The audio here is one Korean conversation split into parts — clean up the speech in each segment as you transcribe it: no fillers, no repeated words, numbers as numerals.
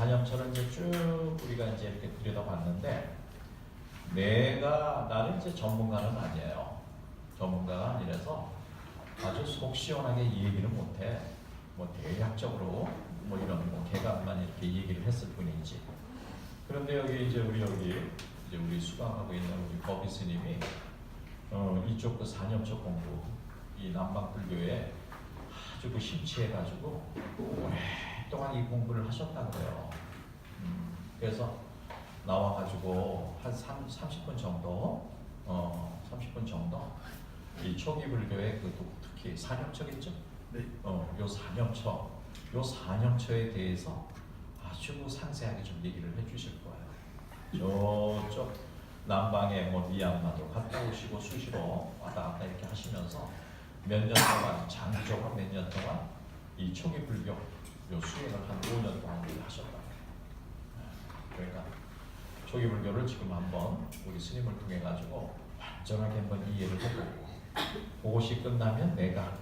4념처럼 이제 쭉 우리가 이제 이렇게 들여다봤는데, 나는 이제 전문가는 아니에요. 전문가가 아니라서 아주 속 시원하게 이 얘기를 못해. 뭐 대략적으로 뭐 이런 뭐 개각만 이렇게 얘기를 했을 뿐이지. 그런데 여기 이제 우리 수강하고 있는 우리 법이 스님이 이쪽 그 4념처 공부, 이 남방불교에 아주 그 심취해가지고 오랫동안 이 공부를 하셨다고 그래요. 그래서 나와가지고 한 30분 정도, 30분 정도 이 초기 불교의 그 특히 4념처겠죠? 네. 요 4념처에 대해서 아주 상세하게 좀 얘기를 해주실 거예요. 저쪽 남방에 뭐 미얀마도 갔다 오시고 수시로 왔다 갔다 이렇게 하시면서 몇 년 동안, 장기적으로 몇 년 동안 이 초기 불교 요 수행을 한 5년 동안 하셨다. 그러니까 초기 불교를 지금 한번 우리 스님을 통해 가지고 완전하게 한번 이해를 해보고, 그것이 끝나면 내가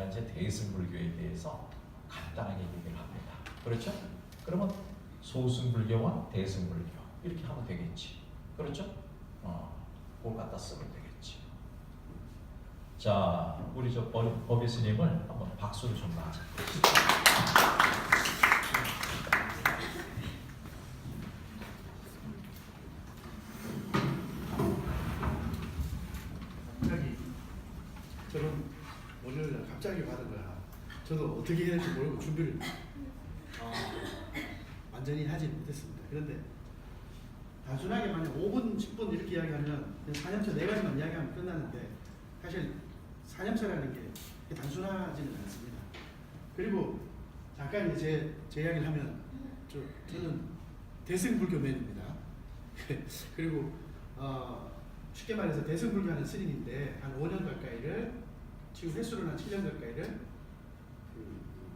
이제 대승불교에 대해서 간단하게 얘기를 합니다. 그렇죠? 그러면 소승불교와 대승불교 이렇게 하면 되겠지. 그렇죠? 그걸 갖다 쓰면 되겠지. 자, 우리 저 법의 스님을 한번 박수를 좀 맞아. 저는 오늘 갑자기 받은 거야. 저도 어떻게 해야 될지 모르고 준비를 완전히 하지 못했습니다. 그런데 단순하게 만약 5분, 10분 이렇게 이야기하면 4념처 4가지만 이야기하면 끝나는데, 사실 4념처라는 게 단순하지는 않습니다. 그리고 잠깐 이제 제 이야기를 하면 저는 대승불교맨입니다. 그리고 쉽게 말해서 대승불교 하는 스님인데 한 5년 가까이를, 지금 횟수로는 한 7년 가까이를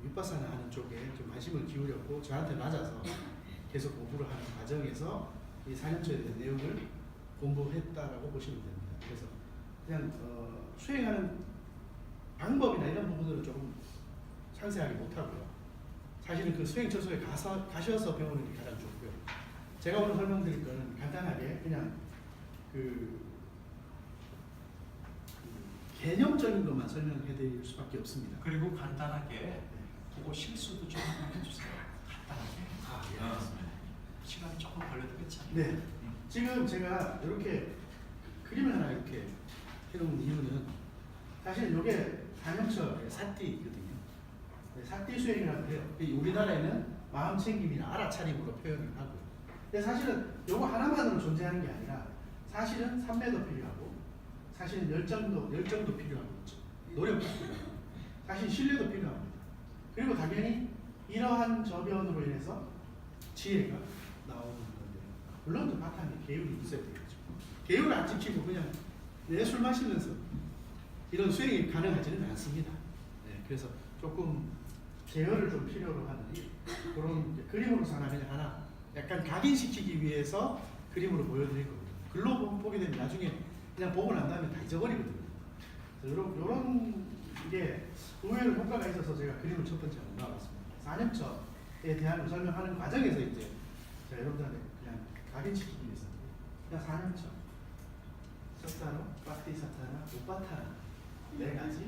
윗바사나 하는 쪽에 좀 관심을 기울였고, 저한테 맞아서 계속 공부를 하는 과정에서 이 4념처에 대한 내용을 공부했다라고 보시면 됩니다. 그래서 그냥 수행하는 방법이나 이런 부분들은 조금 상세하게 못하고요. 사실은 그 수행 처소에 가셔서 배우는 게 가장 좋고요. 제가 오늘 설명드릴 거는 간단하게 그냥 개념적인 것만 설명해 드릴 수밖에 없습니다. 그리고 간단하게 그거 실수도 좀 해주세요. 간단하게. 알겠습니다. 시간이 조금 걸려도 괜찮아요. 네. 지금 제가 이렇게 그림을 하나 이렇게 해놓은 이유는, 사실 이게 4념처 사띠거든요. 사띠 수행이라고 해요. 우리나라에는 마음 챙김이나 알아차림으로 표현을 하고요. 근데 사실은 이거 하나만으로 존재하는 게 아니라, 사실은 삼매도 필요하고, 사실은 열정도 필요하고, 노력도 필요하고, 사실 신뢰도 필요합니다. 그리고 당연히 이러한 저변으로 인해서 지혜가 나오는 건데, 물론 그 바탕에 계율이 있어야 되겠죠. 계율을 안 지키고 그냥 내 술 마시면서 이런 수행이 가능하지는 않습니다. 네, 그래서 조금 계열을 좀 필요로 하는 그런 그림으로서 하나 약간 각인시키기 위해서 그림으로 보여드릴 겁니다. 글로 보게 되면 나중에 그냥 보고 난 다음에 다 잊어버리거든요. 이런 게 의외로 효과가 있어서 제가 그림을 첫 번째 안 나왔습니다. 4념처에 대한 설명하는 과정에서 이제 제가 여러분들한테 그냥 각인시키기 위해서 그냥 4념처, 섯다로, 파티사타나, 우파타나 4가지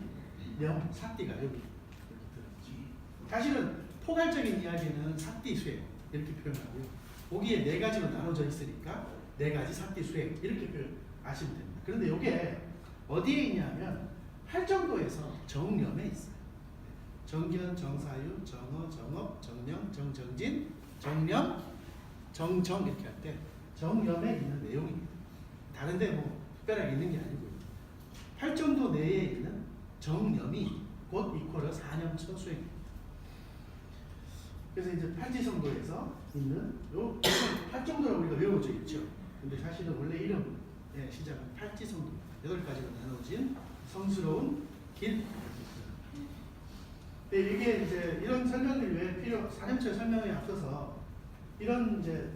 명, 사띠가 여기 들어있죠. 사실은 포괄적인 이야기는 사띠 수행 이렇게 표현하고요. 거기에 4가지로 나눠져 있으니까 4가지 사띠 수행 이렇게 아시면 됩니다. 그런데 이게 어디에 있냐면 팔정도에서 정념에 있어요. 정견, 정사유, 정어, 정업, 정령, 정정진, 정념, 정정 이렇게 할 때 정념에 있는 내용입니다. 다른데 뭐 특별하게 있는 게 아니고요. 팔정도 내에 있는 정념이 곧 이퀄을 4념처 수행입니다. 그래서 이제 팔지성도에서 있는 요 팔정도라고 우리가 외워져 있죠. 근데 사실은 원래 이름의 시작은 팔지성도 8가지로 나눠진 성스러운 길. 근데 이게 이제 이런 설명이 왜 4념처 설명에 앞서서 이런 이제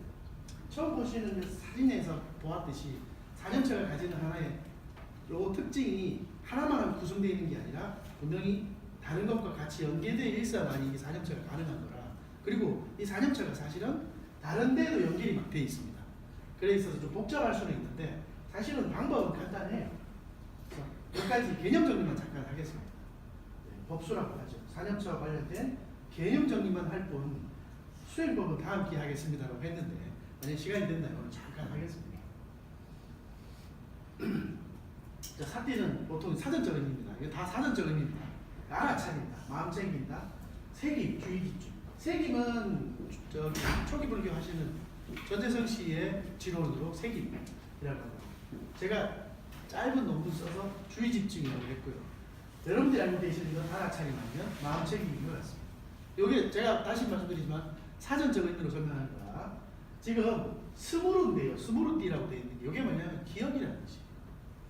처음 보시는 사진에서 보았듯이 4념처가 가지는 하나의 요 특징이 하나만 구성되어 있는 게 아니라 분명히 다른 것과 같이 연계되어 있어야만 이게 4념처가 가능한 거라, 그리고 이 산염차가 사실은 다른 데도 연결이 막 돼 있습니다. 그래 있어서 좀 복잡할 수는 있는데 사실은 방법은 간단해요. 그래서 몇 가지 개념 정리만 잠깐 하겠습니다. 법수라고 하죠. 산염차와 관련된 개념 정리만 할 뿐 수행법은 다음 기회에 하겠습니다라고 했는데 만약 시간이 된다면 오늘 잠깐 하겠습니다. 자, 사띠는 보통 사전적 의미입니다. 이게 다 사전적 의미입니다. 알아차린다, 마음 챙긴다, 색임, 주의 집중. 색임은 초기 불교 하시는 전재성 씨의 지론으로 색임이라고 합니다. 제가 짧은 논문 써서 주의 집중이라고 했고요. 여러분들이 알고 계시는 건 알아차림하면 마음 챙김인 것 같습니다. 여기 제가 다시 말씀드리지만 사전적 의미로 설명하는 거라 지금 스무르인데요. 스무르띠라고 되어 있는 게 이게 뭐냐면 기억이라는 뜻이에요.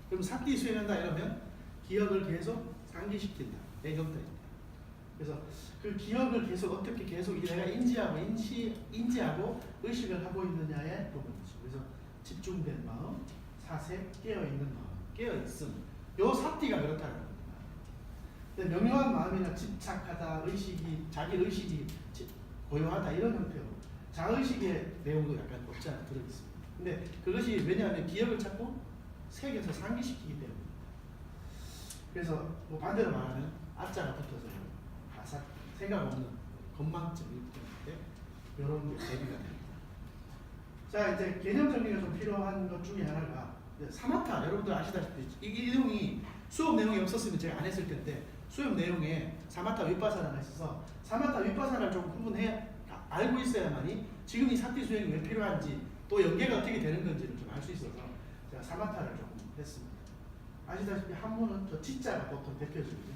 그럼 사띠 수행한다 이러면 기억을 계속 상기시킨다. 애경다입니다. 그래서 그 기억을 계속 어떻게 계속 내가 인지하고 의식을 하고 있느냐의 부분이죠. 그래서 집중된 마음, 사색, 깨어있는 마음, 깨어있음. 요 사띠가 그렇다는 겁니다. 근데 명료한 마음이나 집착하다, 자기 의식이 고요하다 이런 형태로 자의식의 내용도 약간 없지 않아 들어있습니다. 근데 그것이 왜냐하면 기억을 자꾸 색에서 상기시키기 때문에. 그래서 뭐 반대로 말하면 아자가 붙어서 아사 생각 없는 건망증이 때문에 이런 게 대비가 됩니다. 자 이제 개념 정리가 좀 필요한 것 중에 하나가 사마타. 여러분들 아시다시피 이 내용이 수업 내용이 없었으면 제가 안 했을 텐데 수업 내용에 사마타 윗바사나가 있어서 사마타 윗바사나를 좀 구분해 알고 있어야만이 지금 이 사띠 수행이 왜 필요한지 또 연계가 어떻게 되는 건지를 좀 알 수 있어서 제가 사마타를 조금 했습니다. 아시다시피 한문은 저 지자가 보통 대표적이죠.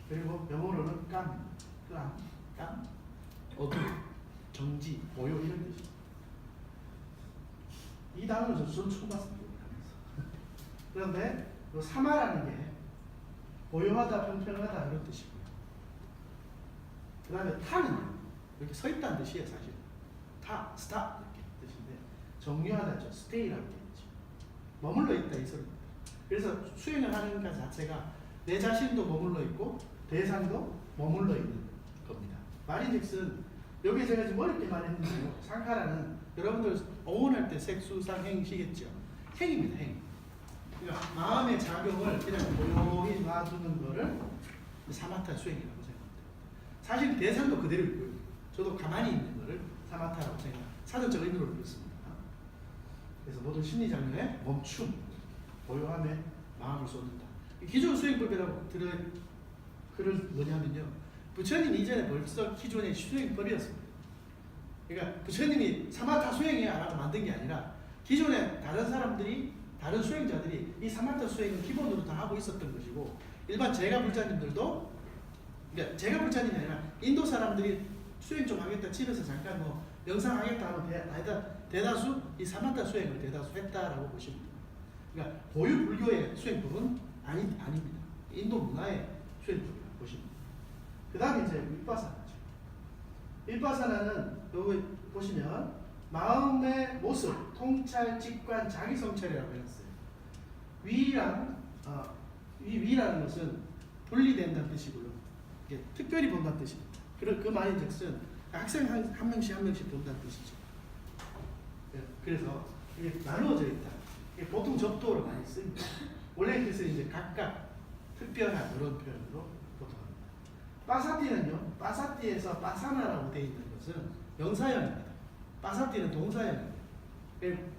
그리고 영어로는 깜, 어둠, 정지, 고요 이런 뜻입니다. 이 단어는 전 처음 봤습니다. 그런데 그 사마라는 게 고요하다, 평평하다 이런 뜻이고요. 그 다음에 타는 이렇게 서 있다는 뜻이에요. 사실 스탑 이렇게 뜻인데 정류하다죠. 스테이라고 되어 있죠. 머물러 있다 이 소리입니다. 그래서 수행을 하는 것 자체가 내 자신도 머물러 있고 대상도 머물러 있는 겁니다. 말인즉슨 여기 제가 지금 어렵게 말했는데요. 상카라는 여러분들 어원할 때 색수상 행시겠죠. 행입니다. 행. 그러니까 마음의 작용을 그냥 고요히 놔두는 거를 사마타 수행이라고 생각합니다. 사실 대상도 그대로 있고요. 저도 가만히 있는 거를 사마타라고 생각. 사전적 의미로 그렇습니다. 그래서 모든 심리 장면에 멈춤, 고요함에 마음을 쏟는다. 기존 수행법이라고 들은 글은 뭐냐면요. 부처님 이전에 벌써 기존의 수행법이었습니다. 그러니까 부처님이 사마타 수행이야라고 만든 게 아니라 기존에 다른 수행자들이 이 사마타 수행을 기본으로 다 하고 있었던 것이고 일반 제가 불자님들도 그러니까 제가 불자님이 아니라 인도 사람들이 수행 좀 하겠다 집에서 잠깐 뭐 명상 하겠다 하면 대다수 이 사마타 수행을 대다수 했다라고 보시면 됩니다. 그러니까 고유 불교의 수행법은 아닙니다. 인도 문화의 수행법이라고 보시면 됩니다. 그 다음에 이제 윗바사나죠. 윗바사나는 여기 보시면 마음의 모습, 통찰, 직관, 자기성찰이라고 해놨어요. 위라는 것은 분리된다는 뜻이고요. 이게 특별히 본다는 뜻입니다. 그 말인즉슨 학생 한 명씩 본다는 뜻이죠. 그래서 이게 나누어져 있다. 이게 보통 접도를 많이 씁니다. 원래 그래서 이제 각각 특별한 이런 표현으로 보통 합니다. 빠사띠는요. 빠사띠에서 빠사나라고 되어 있는 것은 명사형입니다. 빠사띠는 동사형입니다.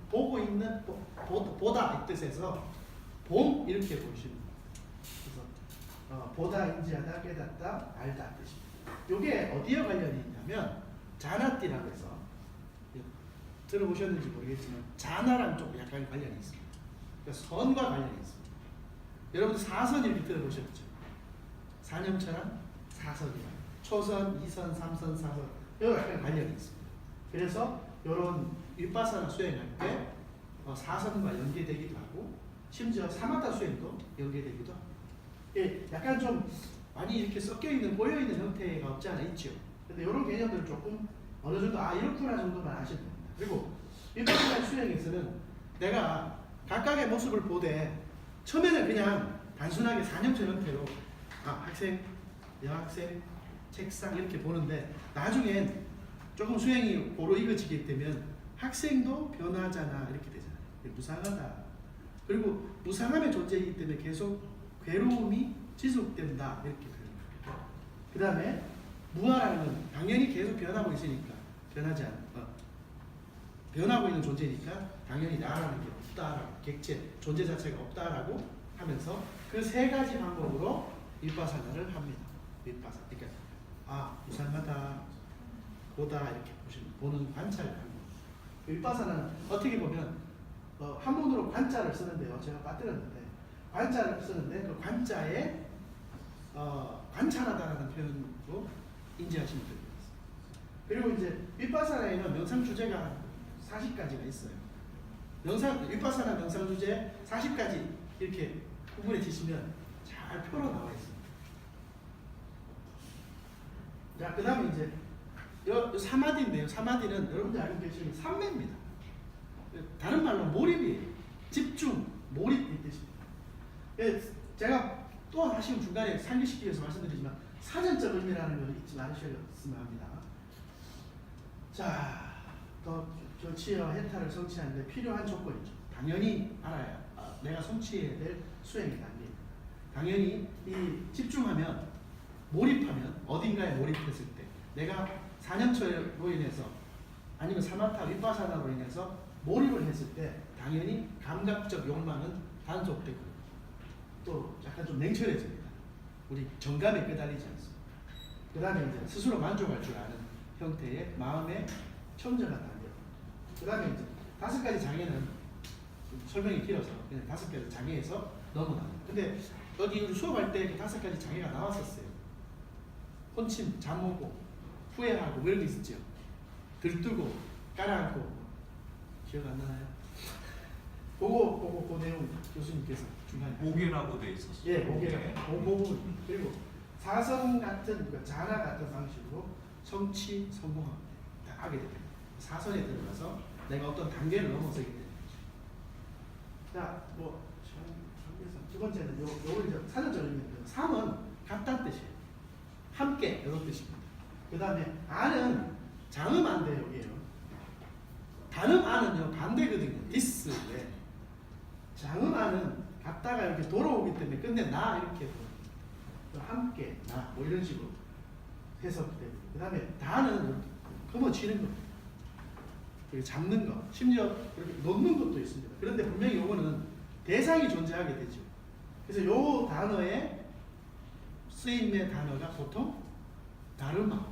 보고 있는 보다 이 뜻에서 봄 이렇게 보시면 됩니다. 그래서 보다, 인지하다, 깨닫다, 알다 뜻입니다. 이게 어디에 관련이 있냐면 자나띠라고 해서 들어보셨는지 모르겠지만 자나랑 좀 약간 관련이 있습니다. 그러니까 선과 관련이 있습니다. 여러분들 사선 이렇게 들어보셨죠? 사념처럼 사선이랑 초선, 2선, 3선, 4선 여기 약간 관련이 있습니다. 그래서 이런 윗바사나 수행할 때 사선과 연계되기도 하고 심지어 사마타 수행도 연계되기도 합니다. 약간 좀 많이 이렇게 섞여 있는 꼬여 있는 형태가 없지 않아 있죠. 근데 이런 개념들을 조금 어느 정도 이렇구나 정도만 아시면 됩니다. 그리고 윗바사나 수행에서는 내가 각각의 모습을 보되 처음에는 그냥 단순하게 사념처 형태로 학생, 여학생, 책상 이렇게 보는데 나중엔 조금 수행이 고루 익어지게 되면 학생도 변하잖아 이렇게 되잖아요. 무상하다. 그리고 무상함의 존재이기 때문에 계속 괴로움이 지속된다 이렇게 표현합니다. 그 다음에 무아라는 건 당연히 계속 변하고 있으니까 변하지 변하고 있는 존재니까 당연히 나라는 게 없다라고 객체 존재 자체가 없다라고 하면서 그 세 가지 방법으로 윗바사나를 합니다. 윗바사 그러니까 무상하다 보다 이렇게 보는 관찰을 합니다. 윗바사나는 어떻게 보면 한문으로 관자를 쓰는데요. 제가 빠뜨렸는데 관자를 쓰는데 그 관자에 관찰하다라는 표현으로 인지하시면 됩니다. 그리고 이제 윗바사나에는 명상 주제가 40가지가 있어요. 윗바사나 명상 주제 40가지 이렇게 구분해 주시면 잘 표로 나와 있습니다. 자, 그 다음에 이제 요 사마디인데요. 사마디는 여러분들 알고 계시는 삼매입니다. 다른 말로 몰입이에요. 집중, 몰입 이 뜻입니다. 제가 또 하시면 중간에 상기시키기 위해서 말씀드리지만 사전적 의미라는 걸 잊지 마셨으면 합니다. 자, 또 교치와 해탈을 성취하는 데 필요한 조건이죠. 당연히 알아야 내가 성취해야 될 수행의 단계. 당연히 이 집중하면 몰입하면 어딘가에 몰입했을 때 내가 사념처로 인해서 아니면 사마타 윗바사나로 인해서 몰입을 했을 때 당연히 감각적 욕망은 단속되고 또 약간 좀 냉철해집니다. 우리 정감에 끄달리지 않습니다. 그 다음에 이제 스스로 만족할 줄 아는 형태의 마음의 청정한 단계. 그 다음에 이제 5가지 장애는 설명이 길어서 그냥 5가지 장애에서 넘어갑니다. 근데 여기 우리 수업할 때 5가지 장애가 나왔었어요. 혼침, 잠 오고, 후회하고 뭐 이런 게 있었죠. 들뜨고, 깔아앉고 기억 안 나나요? 그 내용 교수님께서 중간에 목이라고 돼 있었어요. 예, 목이라고. 그 부분 그리고 사선 같은 그러니까 자나 같은 방식으로 성취, 성공하게 됩니다. 사선에 들어가서 내가 어떤 단계를 넘어서게 됩니다. 자, 두 번째는 요걸 이제 사전적 의미인데 3은 같다는 뜻이에요. 함께 이런 뜻입니다. 그 다음에 안은 장음안대 여기에요. 단음안은요 반대거든요. 디스. 네. 장음안은 갔다가 이렇게 돌아오기 때문에 근데 나 이렇게 함께 나 뭐 이런 식으로 해석이 됩니다. 그 다음에 다는 거머쥐는 거, 그리고 잡는 거, 심지어 이렇게 놓는 것도 있습니다. 그런데 분명히 요거는 대상이 존재하게 되죠. 그래서 요 단어에 쓰임의 단어가 보통 다르마,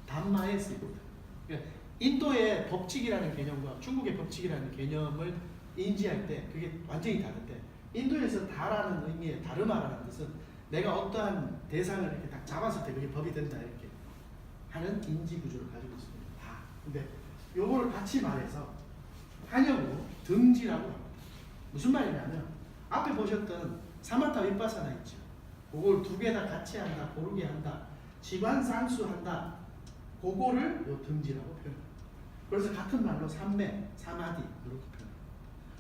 담마에 쓰입니다. 그러니까 인도의 법칙이라는 개념과 중국의 법칙이라는 개념을 인지할 때 그게 완전히 다른데 인도에서 다라는 의미의 다르마라는 뜻은 내가 어떠한 대상을 이렇게 딱 잡았을 때 그게 법이 된다 이렇게 하는 인지 구조를 가지고 있습니다. 다. 근데 요거를 같이 말해서 한영으로 등지라고 합니다. 무슨 말이냐면 앞에 보셨던 사마타 윗바사나 있죠. 그걸 두 개 다 같이 한다, 고르게 한다, 지관상수한다. 그거를 요 등지라고 표현합니다. 그래서 같은 말로 삼매, 사마디 그렇게 표현합니다.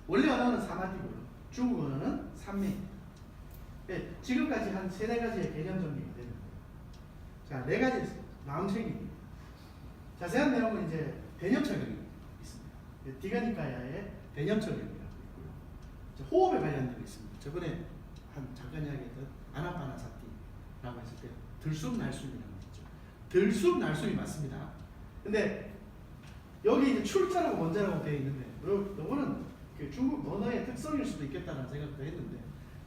원래 언어는 사마디고요. 중국 언어는 삼매입니다. 네, 지금까지 한 3-4가지의 개념 정리가 되는 거예요. 자, 4가지 마음챙김입니다. 자세한 내용은 이제 대념철경이 있습니다. 디가니카야의 대념철경이라고 있고요. 호흡에 관련된 게 있습니다. 저번에 잠깐 이야기했던 아나파나사티라고 했을 때 들숨날숨이라는 거 있죠. 들숨날숨이 맞습니다. 근데 여기 이제 출자라고 원자라고 되어 있는데 요거는 중국 언어의 특성일 수도 있겠다는 생각도 했는데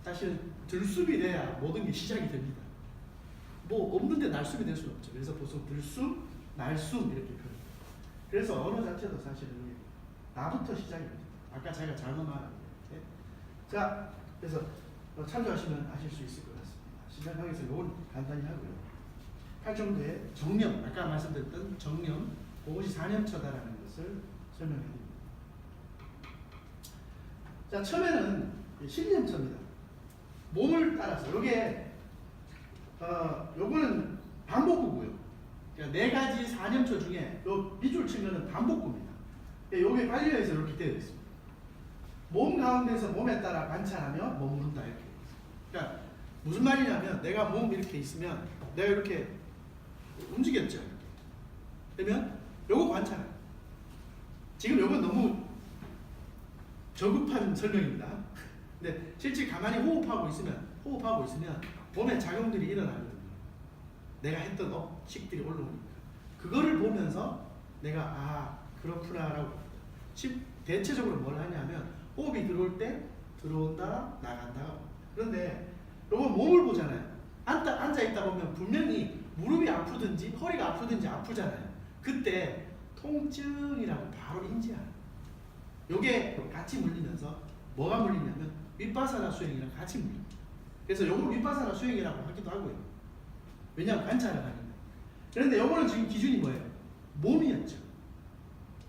사실 들숨이 돼야 모든 게 시작이 됩니다. 뭐 없는데 날숨이 될 수는 없죠. 그래서 보통 들숨, 날숨 이렇게 표현해요. 그래서 언어 자체도 사실은 나부터 시작입니다. 아까 제가 잘못 말한 게. 자, 그래서 참조하시면 아실 수 있을 것 같습니다. 시작하기에서 이건 간단히 하고요. 할 정도의 정념, 아까 말씀드렸던 정념, 그것이 4년처다라는 것을 설명해드립니다. 자, 처음에는 신념처입니다. 몸을 따라서 요게 요거는 반복구고요. 그러니까 4가지 4년처 중에 요 밑줄 치면은 반복구입니다. 요게 빨리해서 이렇게 되어 있습니다. 몸 가운데서 몸에 따라 관찰하며 머무른다 이렇게. 그러니까 무슨 말이냐면 내가 몸 이렇게 있으면 내가 이렇게 움직였죠. 그러면 요거 관찰. 지금 요건 너무 저급한 설명입니다. 근데 실제 가만히 호흡하고 있으면 몸에 작용들이 일어나거든요. 내가 했던 업식들이 올라오니까 그거를 보면서 내가 아 그렇구나라고 대체적으로 뭘 하냐면 호흡이 들어올 때 들어온다 나간다. 그런데 요거 몸을 보잖아요. 앉아 있다 보면 분명히 무릎이 아프든지 허리가 아프든지 아프잖아요. 그때 통증이라고 바로 인지하는. 요게 같이 물리면서 뭐가 물리냐면 윗바사나 수행이랑 같이 물립니다. 그래서 요걸 윗바사나 수행이라고 하기도 하고요. 왜냐하면 관찰을 하니까. 그런데 요거는 지금 기준이 뭐예요? 몸이었죠.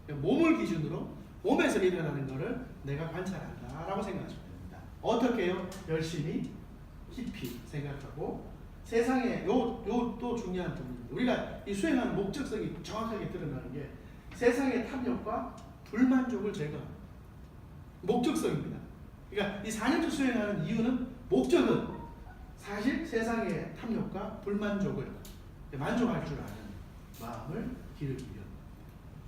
몸을 기준으로 몸에서 일어나는 거를 내가 관찰한다라고 생각하시면 됩니다. 어떻게 해요? 열심히 깊이 생각하고 세상에 또 중요한 부분입니다. 우리가 이 수행하는 목적성이 정확하게 드러나는 게 세상의 탐욕과 불만족을 제거하는 목적성입니다. 그러니까 이 4년째 수행하는 이유는 목적은 사실 세상의 탐욕과 불만족을 만족할 줄 아는 마음을 기르기 위한.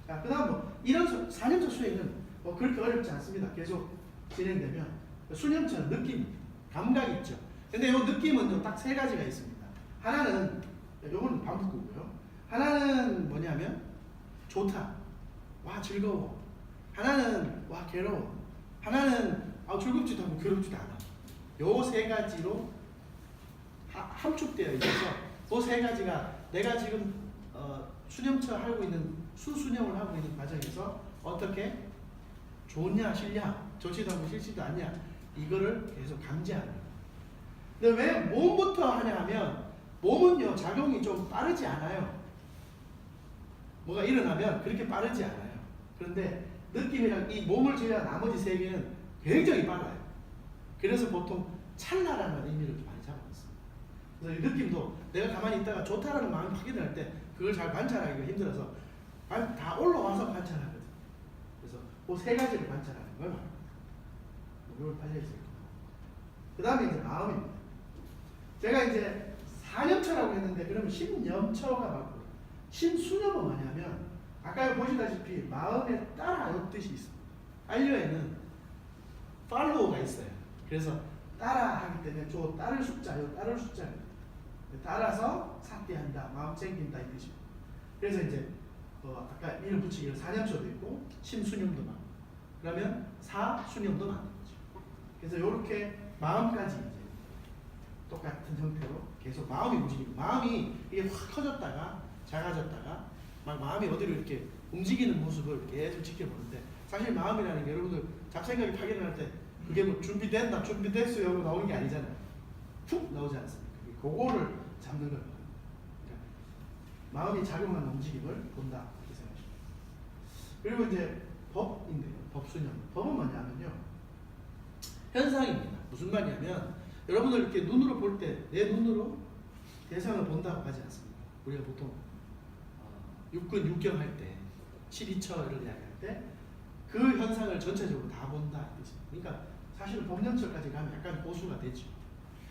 자, 그 다음 이런 4년째 수행은 그렇게 어렵지 않습니다. 계속 진행되면 수념처럼 느낌, 감각이 있죠. 근데 이 느낌은 딱 세 가지가 있습니다. 하나는 요거는 반복구고요. 하나는 뭐냐면 좋다, 와 즐거워. 하나는 와 괴로워. 하나는 즐겁지도 않고 괴롭지도 않아. 요 세 가지로 함축되어 있어서 그 세 가지가 내가 지금 수념처 하고 있는 수수념을 하고 있는 과정에서 어떻게 좋냐 싫냐 좋지도 않고 싫지도 않냐 이거를 계속 감지하는 거예요. 근데 왜 몸부터 하냐 하면 몸은요 작용이 좀 빠르지 않아요. 뭐가 일어나면 그렇게 빠르지 않아요. 그런데 느낌이랑 이 몸을 제외한 나머지 세 개는 굉장히 빨라요. 그래서 보통 찰나라는 의미를 많이 잡아놨습니다. 그래서 이 느낌도 내가 가만히 있다가 좋다라는 마음이 확인할 때 그걸 잘 관찰하기가 힘들어서 다 올라와서 관찰하거든요. 그래서 그 세 가지를 관찰하는 걸 말합니다. 이걸 팔려있을 거예요. 그 다음에 이제 마음입니다. 제가 이제 4년처라고 했는데 그러면 10년처가 맞고 신수념은 뭐냐면 아까 보시다시피 마음에 따라하는 뜻이 있습니다. 안려에는 팔로우가 있어요. 그래서 따라하기 때문에 저 따를 숫자요, 따를 숫자입니다. 따라서 삭대한다, 마음 챙긴다 이 뜻입니다. 그래서 이제 아까 이름 붙이기로 4년초도 있고 신수념도 많고 그러면 사수념도 많은 거죠. 그래서 이렇게 마음까지 이제 똑같은 형태로 계속 마음이 움직이고 마음이 이게 확 커졌다가 작아졌다가 막 마음이 어디로 이렇게 움직이는 모습을 계속 지켜보는데 사실 마음이라는 게 여러분들 잡생각이 파견할 때 그게 뭐 준비된다, 준비됐어요 하고 나오는 게 아니잖아요. 푹 나오지 않습니까? 그거를 잡는 거예요. 그러니까 마음이 작용하는 움직임을 본다 이렇게 생각하십니다. 그리고 이제 법인데요. 법수념. 법은 뭐냐면요. 현상입니다. 무슨 말이냐면 여러분들 이렇게 눈으로 볼 때 내 눈으로 대상을 본다고 하지 않습니까? 우리가 보통 육근 육경 할 때 12처를 이야기할 때 그 현상을 전체적으로 다 본다 이 뜻입니다. 그러니까 사실은 법령처까지 가면 약간 고수가 되죠.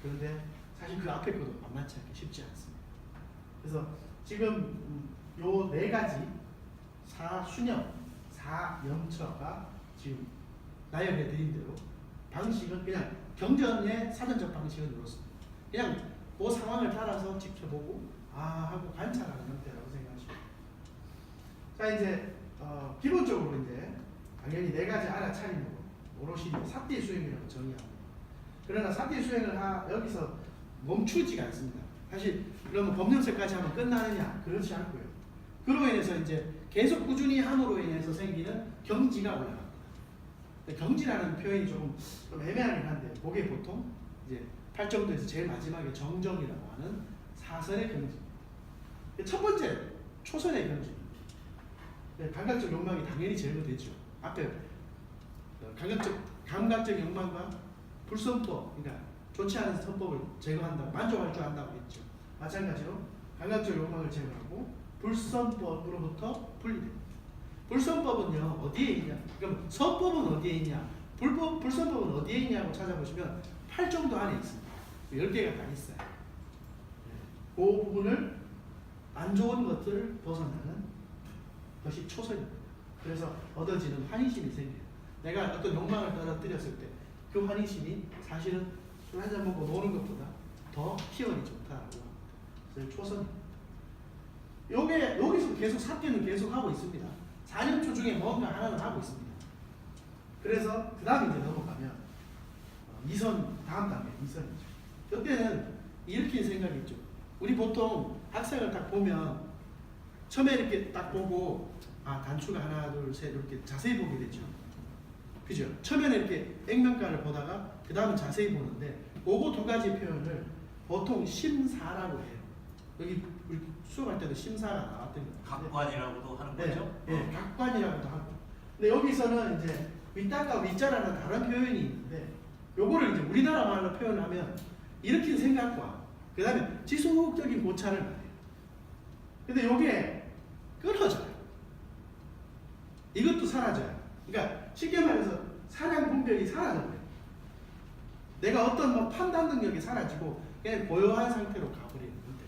그런데 사실 그 앞에 것도 만만치 않게 쉽지 않습니다. 그래서 지금 요 네 가지 사수념, 사염처가 지금 나열해 드린 대로 방식은 그냥 경전의 사전적 방식은 이렇습니다. 그냥 그 상황을 따라서 지켜보고 하고 관찰하는 형태라고 생각하시면. 자 이제 기본적으로 이제 당연히 네 가지 알아차림으로 오롯이 사띠 수행이라고 정의합니다. 그러나 사띠 수행을 여기서 멈추지가 않습니다. 사실 그러면 법령설까지 하면 끝나느냐? 그렇지 않고요. 그로 인해서 이제 계속 꾸준히 함으로 인해서 생기는 경지가 올라갑니다. 경지라는 표현이 좀 애매하긴 한데 그게 보통 이제 팔정도에서 제일 마지막에 정정이라고 하는 사선의 경지입니다. 첫 번째 초선의 경지입니다. 감각적 욕망이 당연히 제거되죠. 앞에 감각적 욕망과 불선법, 그러니까 좋지 않은 선법을 제거한다고 만족할 줄 안다고 했죠. 마찬가지로 감각적 욕망을 제거하고 불선법으로부터 분리됩니다. 불선법은요 어디에 있냐? 그럼 선법은 어디에 있냐? 불선법은 어디에 있냐고 찾아보시면 8정도 안에 있습니다. 10개가 다 있어요. 그 부분을 안 좋은 것들을 벗어나는 것이 초선입니다. 그래서 얻어지는 환희심이 생겨요. 내가 어떤 욕망을 떨어뜨렸을 때 그 환희심이 사실은 술 한잔 먹고 노는 것보다 더 희열이 좋다라고 합니다. 그래서 초선입니다. 요게 여기서 계속 사태는 계속 하고 있습니다. 4년초 중에 뭔가 하나는 하고 있습니다. 그래서 그 다음에 이제 넘어가면 이선 다음 단계 이선이죠. 그때는 이렇게 생각이 있죠. 우리 보통 학생을 딱 보면 처음에 이렇게 딱 보고 단추가 하나 둘 셋 이렇게 자세히 보게 되죠. 그죠? 처음에는 이렇게 액면가를 보다가 그 다음은 자세히 보는데 그거 두 가지 표현을 보통 심사라고 해요. 여기 우리 수업할 때도 심사가 나왔던 것 같아요. 각관이라고도 하는 거죠? 네, 각관이라고도 하고. 근데 여기서는 이제 윗단과 윗자라는 다른 표현이 있는데 요거를 이제 우리나라 말로 표현하면 일으킨 생각과 그 다음에 지속적인 고찰을 말해요. 근데 요게 끊어져요. 이것도 사라져요. 그러니까 쉽게 말해서 사량 분별이 사라져버려요. 내가 어떤 뭐 판단 능력이 사라지고 그냥 고요한 상태로 가버리는 건데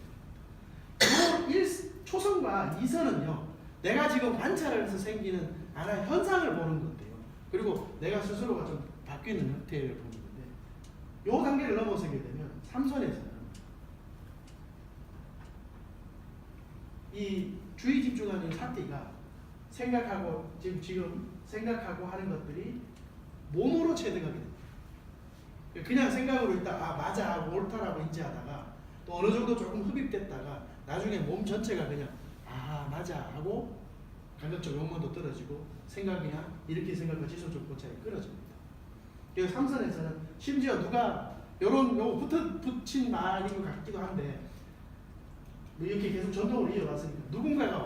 초선과 이선은요 내가 지금 관찰을 해서 생기는 하나의 현상을 보는 건데요. 그리고 내가 스스로가 좀 바뀌는 형태를 보는 건데 요 단계를 넘어서게 되면 삼선에서는 이 주의 집중하는 사티가 생각하고 지금 생각하고 하는 것들이 몸으로 체득하게 됩니다. 그냥 생각으로 있다 맞아 하고 옳다라고 인지하다가 또 어느 정도 조금 흡입됐다가 나중에 몸 전체가 그냥 맞아 하고 감각적 욕망도 떨어지고 생각이나 이렇게 생각과 지속적 고찰이 끊어집니다. 그래서 삼선에서는 심지어 누가 요런 요 붙인 말인 것 같기도 한데 뭐 이렇게 계속 전통으로 이어왔으니까 누군가가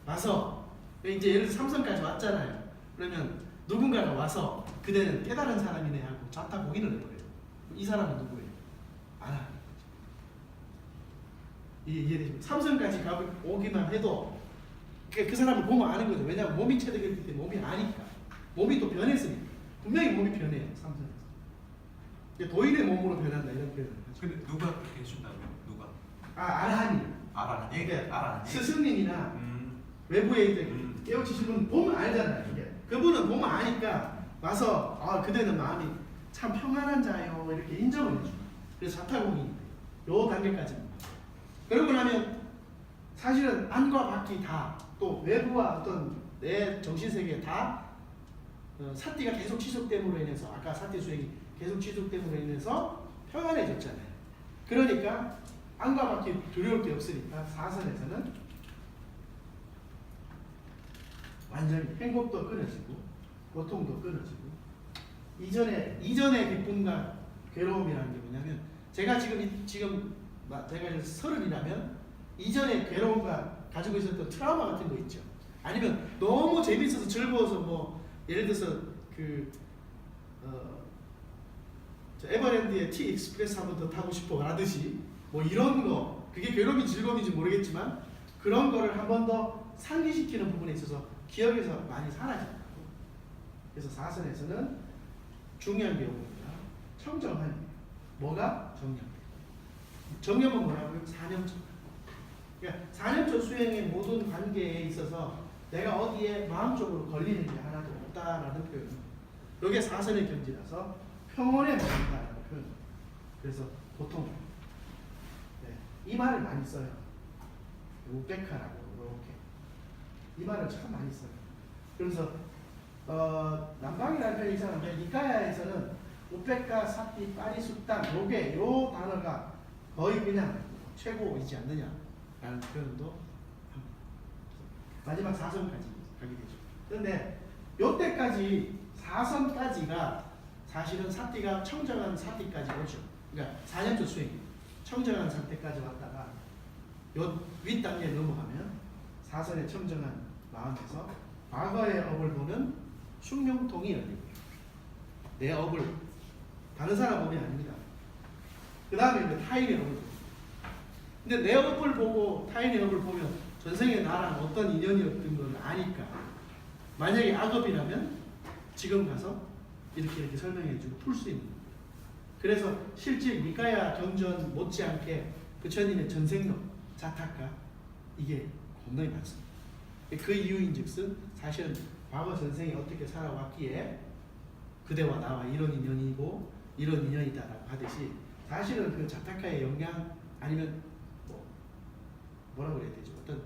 와서 이제 예를 들어 삼선까지 왔잖아요. 그러면 누군가가 와서 그대는 깨달은 사람이네 하고 자타 공인을 해버려요. 이 사람은 누구예요? 알아. 이해되시죠? 삼선까지 오기만 해도 그 사람을 보면 아는 거죠. 왜냐하면 몸이 체득했기 때문에 몸이 아니까. 몸이 또 변했으니까. 분명히 몸이 변해요. 삼선에서. 도인의 몸으로 변한다 이런 표현을 하죠. 근데 누가 그렇게 해준다고요? 누가? 아라하니. 아라하니? 그러니까 아라하니? 스승님이나 외부에 이제 깨우치신 분 보면 알잖아요. 이게. 그분은 보면 아니까 와서 그대는 마음이 참 평안한 자요 이렇게 인정을 해줘요. 그래서 자타공이 요 단계까지입니다. 그러고 나면 사실은 안과 밖이 다 또 외부와 어떤 내 정신세계 다 사티가 계속 지속됨으로 인해서 아까 사티 수행이 계속 지속됨으로 인해서 평안해졌잖아요. 그러니까 안과 밖이 두려울 게 없으니까 사선에서는 완전히 행복도 끊어지고 고통도 끊어지고 이전의 기쁨과 괴로움이라는 게 뭐냐면 제가 지금 내가 30이라면 이전의 괴로움과 가지고 있었던 트라우마 같은 거 있죠. 아니면 너무 재밌어서 즐거워서 뭐 예를 들어서 에버랜드의 T 익스프레스 한 번 더 타고 싶어 하듯이 뭐 이런 거 그게 괴로움인지 즐거움인지 모르겠지만 그런 거를 한 번 더 상기시키는 부분에 있어서 기억에서 많이 사라진다고. 그래서 사선에서는 중요한 게 뭡니까? 청정한 뭐가 정념. 정념은 뭐라고요? 4년초. 그러니까 4년초 수행의 모든 관계에 있어서 내가 어디에 마음적으로 걸리는 게 하나도 없다라는 표현. 이게 사선의 경지라서 평온에 머문다라는 표현. 그래서 보통 이 말을 많이 써요. 우베카라고 이렇게 이 말을 참 많이 써요. 그래서 남방이라는 편이 있잖아요. 니카야에서는 우베카, 사티, 파리숫단 요 단어가 거의 그냥 최고이지 않느냐라는 표현도 합니다. 마지막 4선까지 가게 되죠. 그런데 요때까지 4선까지가 사실은 사티가 청정한 사티까지 오죠. 그러니까 4년초 수행 청정한 상태까지 왔다가 요 윗단계에 넘어가면 4선의 청정한 마음에서 과거의 업을 보는 숙명통이 열리고요. 내 업을 다른 사람 업이 아닙니다. 그 다음에 이제 타인의 업을 보고. 근데 내 업을 보고 타인의 업을 보면 전생에 나랑 어떤 인연이었던 걸 아니까 만약에 악업이라면 지금 가서 이렇게 설명해주고 풀 수 있는 거예요. 그래서 실제 니카야 경전 못지않게 부처님의 전생록 자타카 이게 겁나게 많습니다. 그 이유인즉슨 사실은 과거 전생에 어떻게 살아왔기에 그대와 나와 이런 인연이고 이런 인연이다라고 하듯이 사실은 그 자타카의 영향 아니면 뭐라고 그래야 되죠? 어떤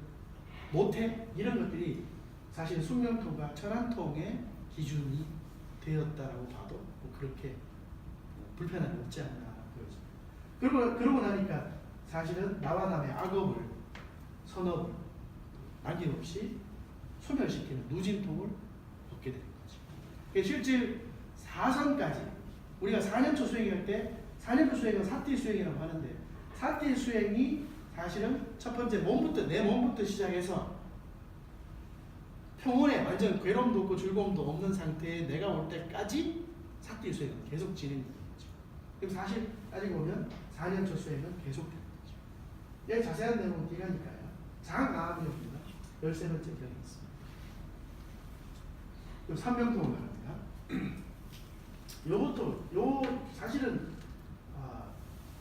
모태 이런 것들이 사실 숙명통과 천안통의 기준이 되었다라고 봐도 뭐 그렇게 불편함이 없지 않나 그러죠. 그러고 나니까 사실은 나와 남의 악업을 선업을 남김없이 소멸시키는 누진통을 얻게 되는 거죠. 그러니까 실질 4선까지 우리가 4년초 수행할 때 4년초 수행은 사띠 수행이라고 하는데 사띠 수행이 사실은 첫 번째 몸부터 내 몸부터 시작해서 평온에 완전 괴로움도 없고 즐거움도 없는 상태에 내가 올 때까지 사띠 수행은 계속 진행되는 거죠. 그럼 사실 따지고 보면 4년초 수행은 계속되는 거죠. 여기 자세한 내용은 뒤가니까요. 장아합니다. 13번째 경이 있습니다. 요 삼명통을 말합니다. 요것도 사실은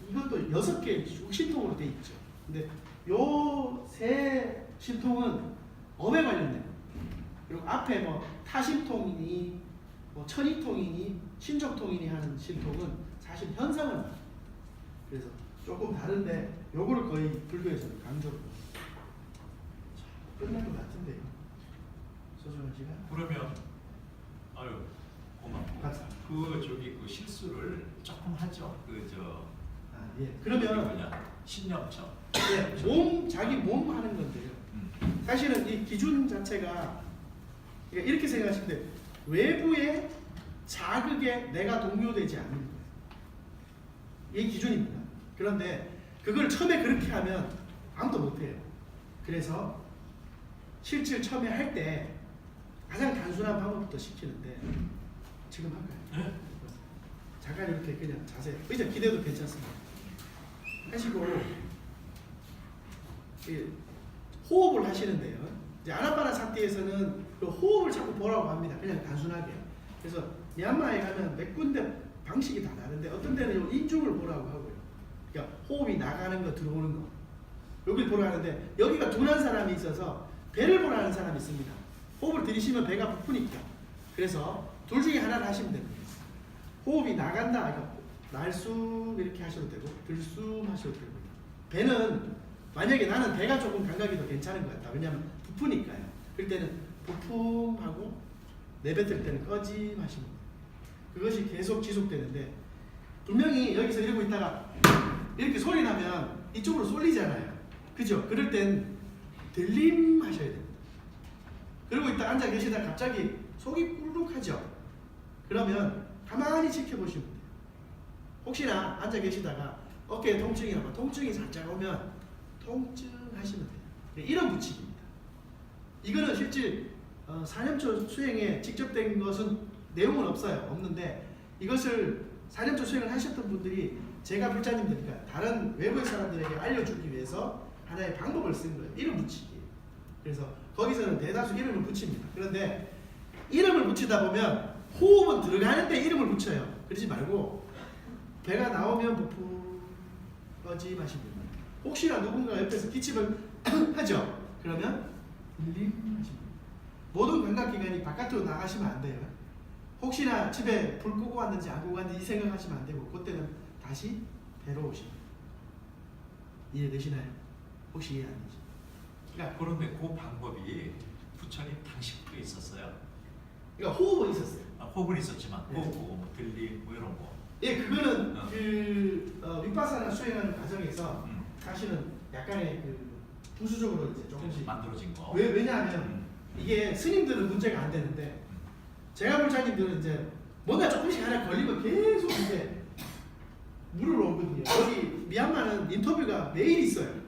이것도 6개 신통으로 돼 있죠. 근데 요 세 신통은 업에 관련된 거. 그리고 앞에 뭐 타신통이니 뭐 천이통이니 신적통이니 하는 신통은 사실 현상을 말합니다. 그래서 조금 다른데 요거를 거의 불교에서는 강조를 끝날 것 같은데요. 소중한 시간. 그러면 아유 고맙고 감사합니다. 그 실수를 조금 하죠. 예. 그러면 신념처. 예, 자기 몸 하는 건데요. 사실은 이 기준 자체가 그러니까 이렇게 생각하시면 돼요. 외부의 자극에 내가 동요되지 않는 거예요. 이게 기준입니다. 그런데 그걸 처음에 그렇게 하면 아무도 못해요. 그래서 실질 처음에 할 때 가장 단순한 방법부터 시키는데 지금 할까요? 네? 잠깐 이렇게 그냥 자세 의자 기대도 괜찮습니다. 하시고 호흡을 하시는데요. 이제 아나파나 사티에서는 그 호흡을 자꾸 보라고 합니다. 그냥 단순하게. 그래서 미얀마에 가면 몇 군데 방식이 다 다른데 어떤 데는 인중을 보라고 하고요. 그러니까 호흡이 나가는 거 들어오는 거 여기 보라 하는데 여기가 둔한 사람이 있어서 배를 보라는 사람이 있습니다. 호흡을 들이쉬면 배가 부푸니까. 그래서 둘 중에 하나를 하시면 됩니다. 호흡이 나간다. 그러니까 날숨 이렇게 하셔도 되고 들숨 하셔도 되고 배는 만약에 나는 배가 조금 감각이 더 괜찮은 것 같다. 왜냐하면 부푸니까요. 그럴 때는 부품 하고 내뱉을 때는 꺼짐 하시면 돼요. 그것이 계속 지속되는데 분명히 여기서 이러고 있다가 이렇게 소리 나면 이쪽으로 쏠리잖아요. 그죠? 그럴 땐 들림 하셔야 됩니다. 그러고 있다 앉아 계시다 갑자기 속이 꿀룩하죠? 그러면 가만히 지켜보시면 돼요. 혹시나 앉아 계시다가 어깨에 통증이나 통증이 살짝 오면 통증 하시면 돼요. 이런 부칙입니다. 이거는 실질 4년초 수행에 직접 된 것은 내용은 없는데 이것을 4년초 수행을 하셨던 분들이 제가 불자님들이니까 다른 외부의 사람들에게 알려주기 위해서 하나의 방법을 쓴 거예요. 이름 붙이기. 그래서 거기서는 대다수 이름을 붙입니다. 그런데 이름을 붙이다 보면 호흡은 들어가는데 이름을 붙여요. 그러지 말고 배가 나오면 부푸 꺼지 마시고 혹시나 누군가 옆에서 기침을 하죠. 그러면 림 하시고 모든 감각기관이 바깥으로 나가시면 안 돼요. 혹시나 집에 불 끄고 왔는지 안 끄고 왔는지 이 생각하시면 안 되고 그때는 다시 배로 오시면 이해되시나요? 혹시 이해 안 되죠? 그러니까 그런데 그 방법이 부처님 당시부터 있었어요. 그러니까 호흡은 있었어요. 호흡은 있었지만 네. 호흡, 들림 뭐 이런 거. 예, 그거는 윗바사나 수행하는 과정에서 사실은 약간의 부수적으로 이제 조금씩 만들어진 거. 왜냐하면 이게 스님들은 문제가 안 되는데 제가 불자님들은 이제 뭔가 조금씩 하나 걸리면 계속 이제 물을 오거든요. 여기 미얀마는 인터뷰가 매일 있어요.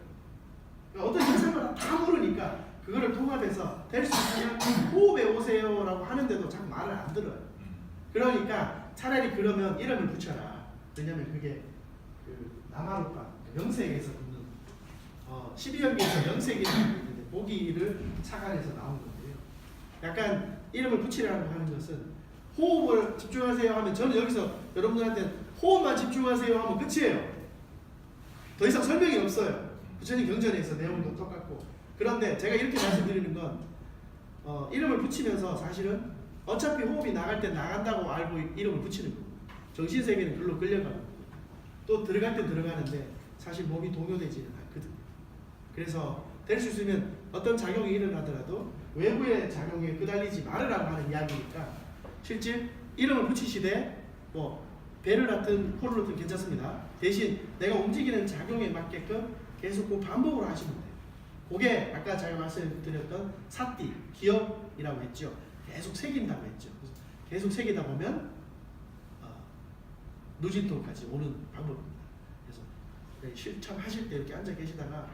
그러니까 어떤 현상을 다 모르니까 그거를 통합해서 될 수 있으면 호흡에 오세요라고 하는데도 자꾸 말을 안 들어요. 그러니까 차라리 그러면 이름을 붙여라. 왜냐면 그게 나마루파 명색에서 붙는 12연기에서 명색이라는 있는데 보기를 착안해서 나온 건데요. 약간 이름을 붙이라고 하는 것은 호흡을 집중하세요 하면 저는 여기서 여러분들한테 호흡만 집중하세요 하면 끝이에요. 더 이상 설명이 없어요. 부처님 경전에서 내용도 똑같고. 그런데 제가 이렇게 말씀드리는 건 이름을 붙이면서 사실은 어차피 호흡이 나갈 때 나간다고 알고 이름을 붙이는 거고, 정신세계는 글로 끌려가고 또 들어갈 때 들어가는데 사실 몸이 동요되지는 않거든요. 그래서 될 수 있으면 어떤 작용이 일어나더라도 외부의 작용에 끄달리지 말으라고 하는 이야기니까, 실제 이름을 붙이시되 뭐 배를 낳든 코를 넣든 괜찮습니다. 대신 내가 움직이는 작용에 맞게끔 계속 그 반복으로 하시면 돼요. 그게 아까 제가 말씀드렸던 사띠, 기억이라고 했죠. 계속 새긴다고 했죠. 그래서 계속 새기다 보면 누진통까지 오는 방법입니다. 그래서 실천하실 때 이렇게 앉아 계시다가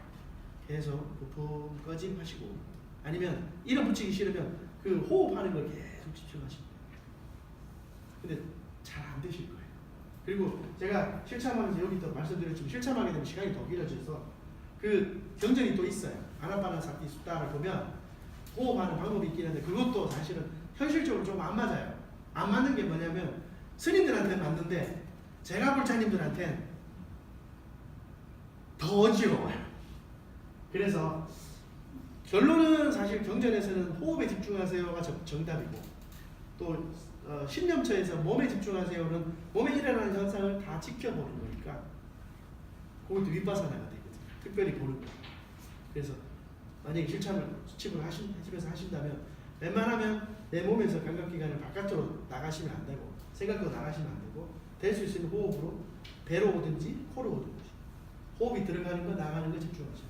계속 부품 꺼짐하시고, 아니면 이름 붙이기 싫으면 그 호흡하는 걸 계속 집중하시면 돼요. 근데 잘 안 되실 거예요. 그리고 제가 실참하면서 여기 또 말씀드렸지만, 실참하게 되면 시간이 더 길어져서 그 경전이 또 있어요. 아나파나사티 수다를 보면 호흡하는 방법이 있긴 한데 그것도 사실은 현실적으로 좀 안 맞아요. 안 맞는 게 뭐냐면 스님들한테는 맞는데 제가 불자님들한테는 더 어지러워요. 그래서 결론은 사실 경전에서는 호흡에 집중하세요가 정답이고, 또 신념처에서 몸에 집중하세요는 몸에 일어나는 현상을 다 지켜보는 거니까 그것도 윗바사나가 되거든요. 특별히 보는 거. 그래서 만약에 수침을 집에서 하신다면 웬만하면 내 몸에서 감각기관을 바깥으로 나가시면 안 되고, 생각도 나가시면 안 되고, 될 수 있으면 호흡으로 배로 오든지 코로 오든지 호흡이 들어가는 거 나가는 거 집중하시면 돼요.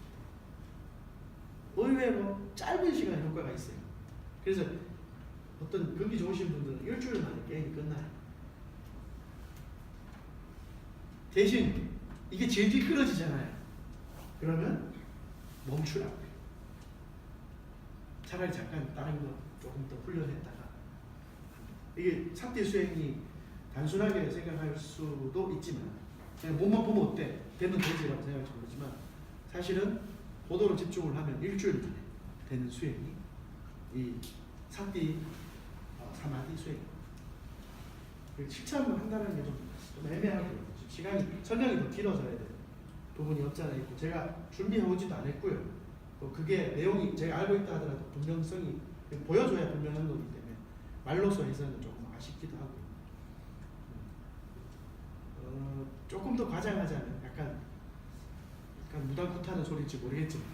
의외로 짧은 시간 효과가 있어요. 그래서 어떤 근기 좋으신 분들은 일주일 만에 게임이 끝나요. 대신 이게 질질 끌어지잖아요. 그러면 멈추라고요. 차라리 잠깐 다른 거 조금 더 훈련했다가, 이게 사띠 수행이 단순하게 생각할 수도 있지만 그냥 몸만 보면 어때? 되면 되지라고 생각할지 모르지만 사실은 고도로 집중을 하면 일주일 만에 되는 수행이 이 사띠 사마디 수행. 실참을 한다는 게 좀 애매하고요. 시간이 설명이 더 길어져야 돼요. 부분이 없잖아 있고, 제가 준비해오지도 않았고요. 또 그게 내용이 제가 알고 있다 하더라도 분명성이 보여줘야 분명한 거기 때문에 말로서 해서는 조금 아쉽기도 하고요. 조금 더 과장하자면 약간 무당쿠타는 소리일지 모르겠지만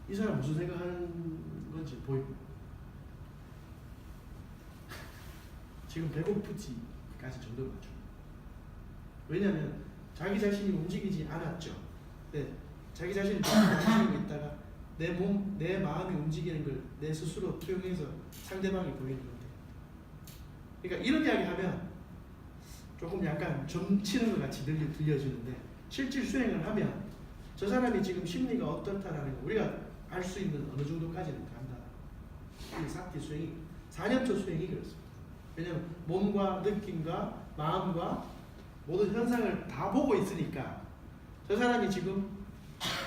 이 사람 무슨 생각하는 건지 보입니다. 지금 배고프지까지 정도로 맞죠. 왜냐하면 자기 자신이 움직이지 않았죠. 네, 자기 자신이 움직이고 있다가 내 마음이 움직이는 걸 내 스스로 투영해서 상대방이 보이는 건데, 그러니까 이런 이야기 하면 조금 약간 점치는 것 같이 들려주는데, 실질 수행을 하면 저 사람이 지금 심리가 어떻다라는 거 우리가 알 수 있는 어느 정도까지는 간다. 이 사티 수행이 4년초 수행이 그렇습니다. 왜냐하면 몸과 느낌과 마음과 모든 현상을 다 보고 있으니까 저 사람이 지금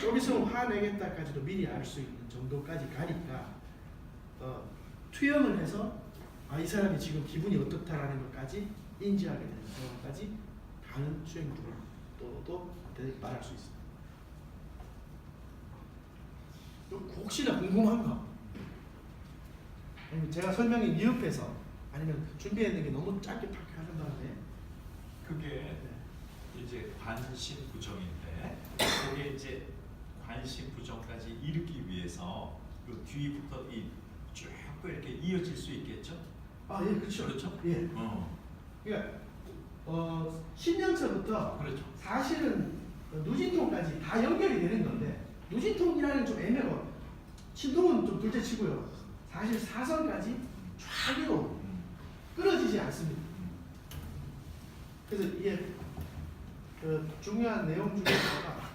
좀 있으면 화내겠다까지도 미리 알 수 있는 정도까지 가니까 투영을 해서 이 사람이 지금 기분이 어떻다라는 것까지 인지하게 되는 상황까지 가는 수행들을 또 말할 수 있습니다. 혹시나 궁금한 거, 아니면 제가 설명이 미흡해서, 아니면 준비했는 게 너무 짧게 팍 하는 다음에 그게 이제 관심부정인데, 그게 이제 관심부정까지 이르기 위해서 그 뒤부터 쭉 이렇게 이어질 수 있겠죠? 예, 그렇죠. 그렇죠? 예. 그러니까 10년서부터 그렇죠. 사실은 누진통까지 다 연결이 되는 건데, 누진통이라는 좀 애매하고, 신통은 좀 둘째치고요. 사실 사선까지 쫙 이로 끊어지지 않습니다. 그래서 이게 중요한 내용 중에 하나가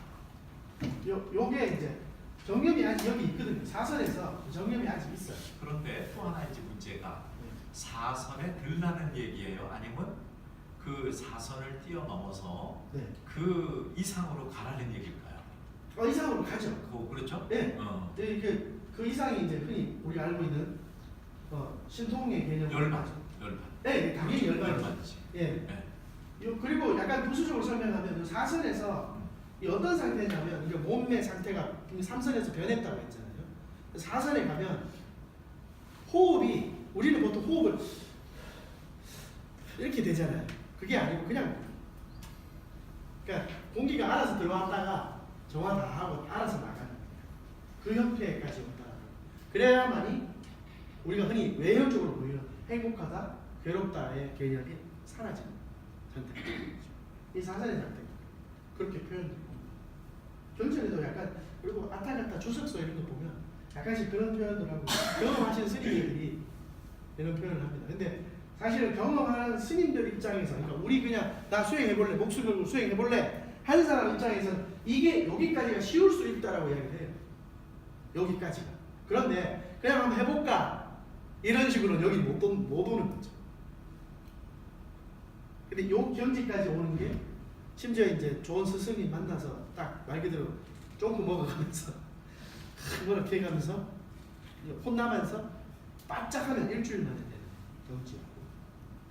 요게 이제 정념이 아직 여기 있거든요. 사선에서 정념이 아직 있어요. 그런데 또 하나 이제 문제가 사선에 들라는 얘기예요? 아니면 그 사선을 뛰어넘어서 네. 그 이상으로 가라는 얘기일까요? 이상으로 가죠. 그렇죠? 네. 그 이상이 이제 흔히 우리가 알고 있는 신통의 개념. 열반. 네, 당연히 열반이죠. 열반이지. 예. 네. 그리고 약간 부수적으로 설명하면 사선에서 이 어떤 상태냐면 이게 몸의 상태가 3선에서 변했다고 했잖아요. 4선에 가면 호흡이 우리는 보통 호흡을 이렇게 되잖아요. 그게 아니고 그냥 그러니까 공기가 알아서 들어왔다가 정화 다 하고 알아서 나가는 그 형태까지 온다. 그래야만이 우리가 흔히 외형적으로 보이는 행복하다, 괴롭다의 개념이 사라지는 상태. 이 4선의 상태 그렇게 표현되고 경전에도 약간 그리고 아타가타 주석서 이런 거 보면 약간씩 그런 표현을 하고 경험하시는 스님들이 이런 표현을 합니다. 근데 사실은 경험하는 스님들 입장에서 그러니까 우리 그냥 나 수행해볼래 목숨 걸고 수행해볼래 하는 사람 입장에서는 이게 여기까지가 쉬울 수 있다라고 이야기를 해요. 여기까지가. 그런데 그냥 한번 해볼까 이런 식으로는 여기 못 오는 거죠. 근데 요 경지까지 오는 게 심지어 이제 좋은 스승님 만나서 딱 말 그대로 조금 먹어가면서 그렇게 해가면서 혼나면서 바짝 하면 일주일 만에 되는 경지하고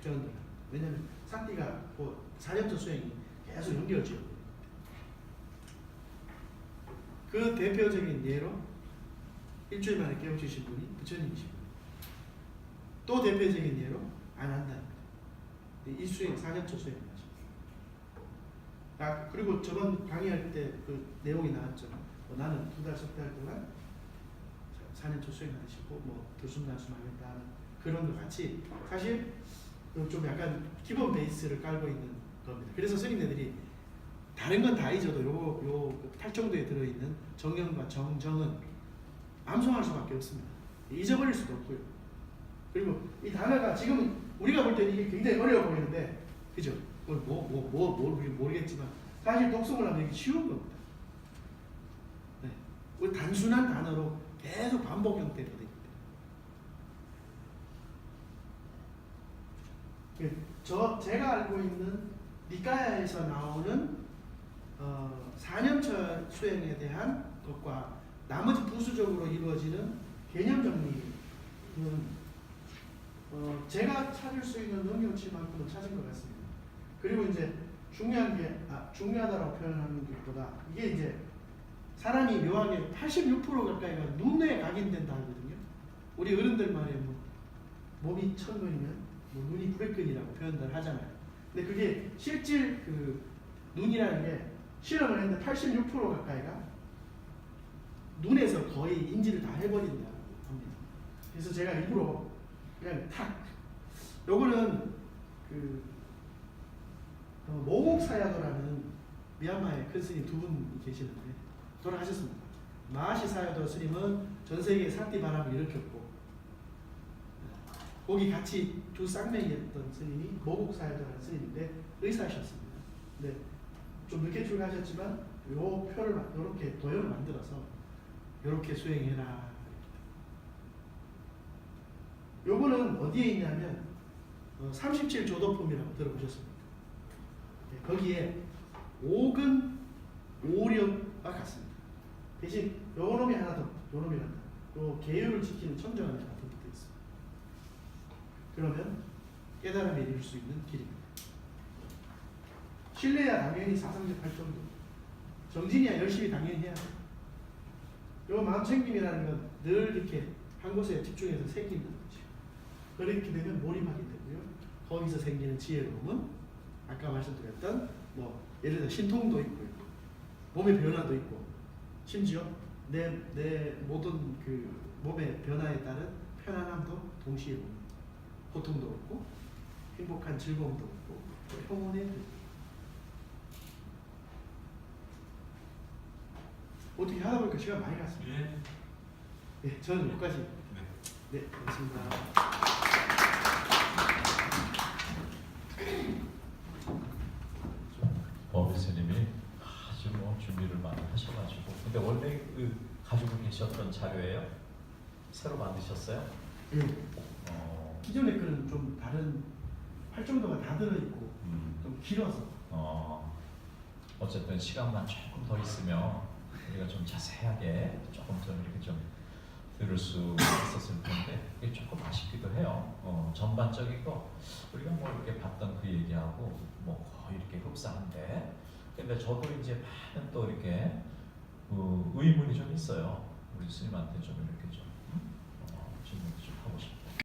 표현들. 왜냐면 사띠가 그 4년째 수행이 계속 연결지어. 그 대표적인 예로 일주일 만에 깨우치신 분이 부처님이시고 또 대표적인 예로 아난다입니다. 이 수행 4년째 수행을 하십니다. 그리고 저번 강의할 때 그 내용이 나왔죠. 나는 2달, 3달 동안 4년째 수행하시고 뭐 들숨날숨 하겠다 하는 그런 것 같이 사실 좀 약간 기본 베이스를 깔고 있는 겁니다. 그래서 스님네들이 다른 건 다 잊어도 요 8정도에 들어있는 정연과 정정은 암송할 수밖에 없습니다. 잊어버릴 수도 없고요. 그리고 이 단어가 지금 우리가 볼 때는 이게 굉장히 어려워 보이는데 그죠? 모르겠지만 사실 독송을 하면 이게 쉬운 겁니다. 네. 우리 단순한 단어로 계속 반복 형태로 되기 때문에 제가 알고 있는 니까야에서 나오는 4년차 수행에 대한 것과 나머지 부수적으로 이루어지는 개념 정리는 제가 찾을 수 있는 능력치만큼은 찾은 것 같습니다. 그리고 이제 중요한 게 중요하다고 표현하는 것보다 이게 이제 사람이 묘하게 86% 가까이가 눈에 각인된다 하거든요. 우리 어른들 말에 뭐 몸이 1000근이면 뭐 눈이 900근이라고 표현들 하잖아요. 근데 그게 실질 그 눈이라는 게 실험을 했는데 86% 가까이가 눈에서 거의 인지를 다 해버린다고 합니다. 그래서 제가 일부러 그냥 탁 요거는 그 모국사야도라는 미얀마의 큰 스님 두 분이 계시는데 돌아가셨습니다. 마하시 사야도 스님은 전 세계에 사띠 바람을 일으켰고 거기 같이 두 쌍맹이였던 스님이 모국사야도라는 스님인데 의사셨습니다. 근데 좀 늦게 출가하셨지만 요 표를 이렇게 도형을 만들어서 이렇게 수행해라. 요거는 어디에 있냐면 37조도품이라고 들어보셨습니까? 네, 거기에 5근 5력과 같습니다. 대신 요놈이 하나 더, 요놈이 하나 더, 요 계율을 지키는 청정이 하나 더 붙어 있습니다. 그러면 깨달음에 이를 수 있는 길입니다. 신뢰야 당연히 사상적 활동도, 정진이야 열심히 당연히 해야 돼요. 요 마음챙김이라는 건 늘 이렇게 한 곳에 집중해서 새기는 거죠. 그렇게 되면 몰입하게 되고요. 거기서 생기는 지혜로움은 아까 말씀드렸던 뭐 예를 들어 신통도 있고요. 몸의 변화도 있고 심지어 내 모든 그 몸의 변화에 따른 편안함도 동시에 옵니다. 고통도 없고 행복한 즐거움도 없고 평온에 들고 어떻게 하다 보니까 시간 많이 갔습니다. 네. 네, 저는 여기까지. 네. 네, 고맙습니다. 법의 스님이 아주 뭐 준비를 많이 하셔가지고 근데 원래 그 가지고 계셨던 자료예요? 새로 만드셨어요? 네. 기존의 거는 좀 다른 활정도가 다 들어있고 좀 길어서. 어쨌든 시간만 조금 더 있으면 우리가 좀 자세하게 조금 좀 이렇게 좀 들을 수 있었을 텐데 이게 조금 아쉽기도 해요. 전반적인 거 우리가 뭐 이렇게 봤던 그 얘기하고 뭐 거의 이렇게 흡사한데 근데 저도 이제 많은 또 이렇게 의문이 좀 있어요. 우리 스님한테 좀 이렇게 좀